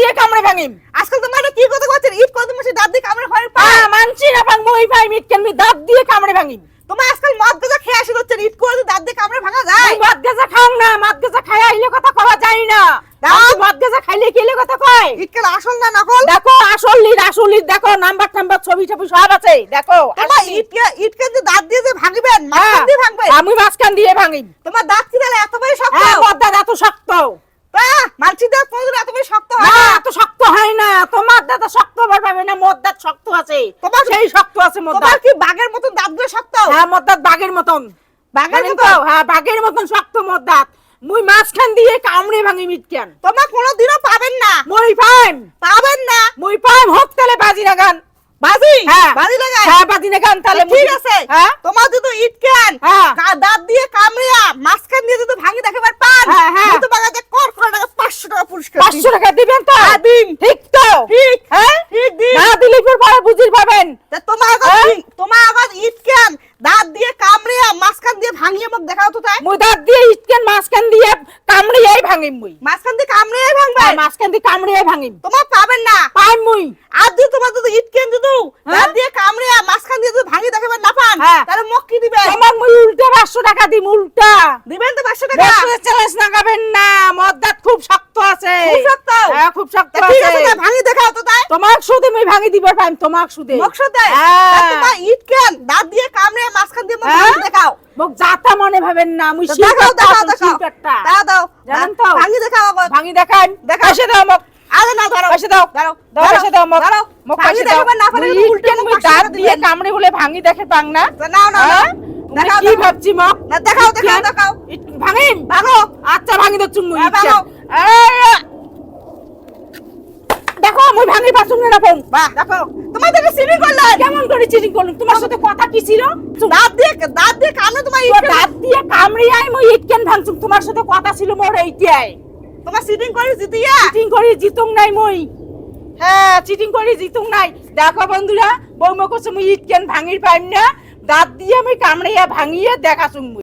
দিয়ে কামড়ে ভাঙিম। আজকাল তো মানে কি কথা বলছেন, ইট কত মাসে দাঁত দিয়ে কামড়ে হয় পা। মানছি না ভাঙ মই ভাই মিট কেন দাঁত দিয়ে কামড়ে ভাঙিম। তোমার আজকাল মদ গাঁজা খেয়ে আসে হচ্ছেন, ইট করে দাঁত দিয়ে কামড়ে ভাঙা যায়? মদ গাঁজা খাও না, মদ গাঁজা খাই আইলে কথা কওয়া যায় না। মদ গাঁজা খাইলে কি কথা কয়? ইট কেন আসল না নকল? দেখো আসল দেখো, নাম্বার টাম্বার ছবি সব আছে দেখো। তোমার ইট কেন যে দাঁত দিয়ে যে ভাঙবেন, মাঝখান দিয়ে ভাঙবেন? আমি মাঝখান দিয়ে ভাঙিম। তোমার দাঁত কি তাহলে এত বড় শক্ত? হ্যাঁ, মদ দাঁত এত শক্ত। মানছি দাঁত কোনদিন এত বড় শক্ত হয় না, না। এত শক্ত হয় না। তোমার দাঁত শক্ত পাবে না, মদ দাঁত শক্ত আছে। তোমার সেই শক্ত আছে মদ তোমার দাঁত। কি বাঘের মতন দাঁতগুলো শক্ত? হ্যাঁ, মদ দাঁত বাঘের মতন। বাঘের জানেন মতন? তো? হ্যাঁ, বাঘের মতন শক্ত মদ দাঁত। মুই মাঝখান দিয়ে কামড়ে ভাঙি মিট কেন। তোমার কোনোদিনও পাবেন না। মই পাইম পাবেন না। হোক তাহলে বাজি লাগান। বাজি? হ্যাঁ। বাজি লাগায়? হ্যাঁ, বাজি লাগান তাহলে। ঠিক আছে। হ্যাঁ, তোমার যদি ইট কেন হ্যাঁ। দাঁত দিয়ে কামড়িয়া মাঝখান দিয়ে যদি ভাঙি দেখাবার পান, হ্যাঁ, হ্যাঁ। তো বাগাতে কর টাকা 500 টাকা পুরস্কার 500 টাকা দিবেন তো? হ্যাঁ, দিন। ঠিক তো? ঠিক। হ্যাঁ, ঠিক দিন। না দিলে পরে বুঝির পাবেন। তা তোমার আগত ইট কেন দাঁত দিয়ে কামড়িয়া মাঝখান দিয়ে ভাঙিয়ে মোক দেখাও তো তাই। মুই দাঁত দিয়ে ইটকেন মাঝখান দিয়ে কামড়িয়াই ভাঙিম মুই। মাঝখান দিয়ে কামড়িয়ে ভাঙবে? হ্যাঁ, মাঝখান দিয়ে কামড়িয়াই ভাঙিম। তোমার পাবেন না। পাইম মুই। আর যদি তোমার যদি ইট কেন যদি হ্যাঁ। দাঁত দিয়ে কামড়িয়া মাঝখান দিয়ে যদি ভাঙি দেখাবার না পান, হ্যাঁ। তাহলে মোক কি দিবেন? তোমার মুই উল্টা 500 টাকা দিম, উল্টা। দিবেন তো 500 টাকা? বেশি চ্যালেঞ্জ লাগাবেন না, মদ দাঁত খুব শক্ত আছে। খুব শক্ত? হ্যাঁ, খুব শক্ত তা ঠিক আছে। আছে, তা ভাঙি দেখাও তো তাই। তোমাক সুদে মুই ভাঙি দিবার পাইম, তোমাক সুদে। মোক সাথে হ্যাঁ। তোমার ইট কেন দাঁত দিয়ে কামড়িয়া মাঝখান দিয়ে মোক হ্যাঁ? ভাঙি দেখাও। মোক যাতা মনে ভাবেন না, মুই তো শিলপাট্টা দেখাও আছি, শিলপাট্টা। দাও জানেন তো? ভাঙি দেখাও আবার। ভাঙি দেখান। দেখাও। পয়সা দাও মোক। আরে না ধরো পয়সা দাও। ধরো দাও, পয়সা দাও মোক। ধরো মোক ভাঙি পয়সা দাও। দেখাবার না পারলে মুই কিন্তু উল্টে উল্টে মুই মোক দাঁত 500 দিয়ে দিবেন। কামড়ে বলে ভাঙি দেখে পাং না। নাও না হ্যাঁ? মুই দেখাও কি ভাবছি মোক? না দেখাও ইটকেন? দেখাও ভাঙিম? ভাগো। আচ্ছা, ভাঙি দিচ্ছি মুই হ্যাঁ, ইটকেন। ভাগো। দেখো মুই ভাঙি পাচ্ছুম না ফোন। বাহ দেখো তোমার দেখে সিলিং করলে কেমন করে চিটিং করলুম? তোমার সাথে কথা কি ছিল? দাঁত দিয়ে কামড়ে তোমার ইট তোর কেন- দাঁত দিয়ে কামড়িয়াই মুই ইটকেন ভাঙছুম। তোমার সাথে কথা ছিল মোর এইটাই। তোমার সিটিং করে জিতিয়া। চিটিং করে জিতুং নাই মই। হ্যাঁ, চিটিং করে জিতুং নাই। দেখো বন্ধুরা, বৌমা কইছে মুই ইটকেন ভাঙির পাইম না, দাঁত দিয়ে আমি কামড়িয়া ভাঙিয়ে দেখাছুম মুই।